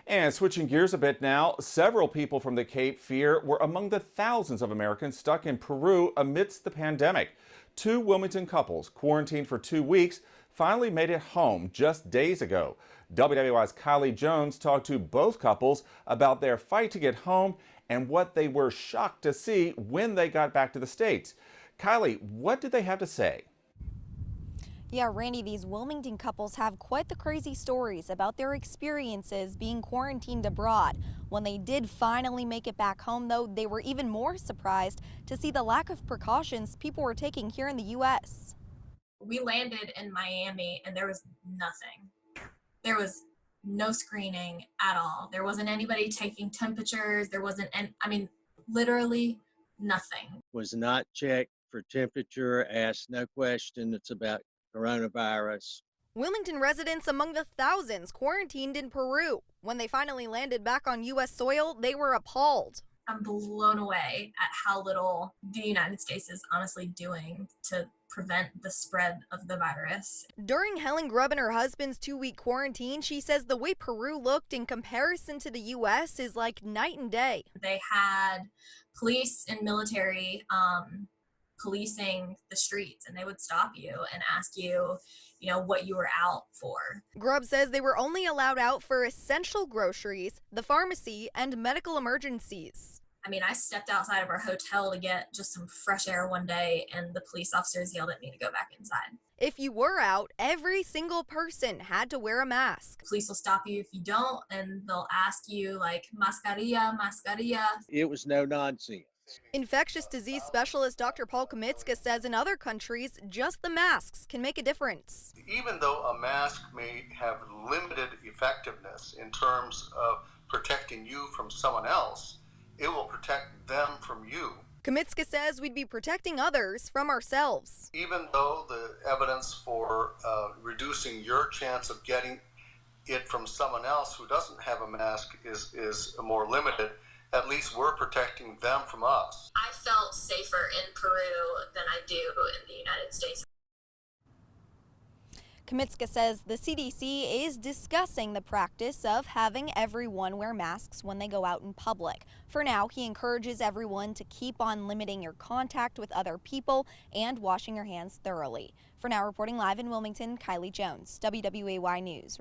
And switching gears a bit now, several people from the Cape Fear were among the thousands of Americans stuck in Peru amidst the pandemic. Two Wilmington couples quarantined for 2 weeks finally made it home just days ago. WWAY's Kylie Jones talked to both couples about their fight to get home and what they were shocked to see when they got back to the States. Kylie, what did they have to say? Yeah, Randy, these Wilmington couples have quite the crazy stories about their experiences being quarantined abroad. When they did finally make it back home, though, they were even more surprised to see the lack of precautions people were taking here in the U.S. We landed in Miami and there was nothing. There was no screening at all. There wasn't anybody taking temperatures. There wasn't, literally nothing. Was not checked for temperature, asked no question. It's about coronavirus. Wilmington residents among the thousands quarantined in Peru. When they finally landed back on U.S. soil, they were appalled. I'm blown away at how little the United States is honestly doing to prevent the spread of the virus. During Helen Grubb and her husband's 2-week quarantine, she says the way Peru looked in comparison to the U.S. is like night and day. They had police and military policing the streets, and they would stop you and ask you, what you were out for. Grubb says they were only allowed out for essential groceries, the pharmacy, and medical emergencies. I stepped outside of our hotel to get just some fresh air one day, and the police officers yelled at me to go back inside. If you were out, every single person had to wear a mask. Police will stop you if you don't, and they'll ask you, mascarilla, mascarilla. It was no nonsense. Infectious disease specialist Dr. Kamitsuka says in other countries, just the masks can make a difference. Even though a mask may have limited effectiveness in terms of protecting you from someone else, it will protect them from you. Kamitsuka says we'd be protecting others from ourselves. Even though the evidence for reducing your chance of getting it from someone else who doesn't have a mask is more limited, at least we're protecting them from us. I felt safer in Peru than I do in the United States. Kamitsuka says the CDC is discussing the practice of having everyone wear masks when they go out in public. For now, he encourages everyone to keep on limiting your contact with other people and washing your hands thoroughly. For now, reporting live in Wilmington, Kylie Jones, WWAY News.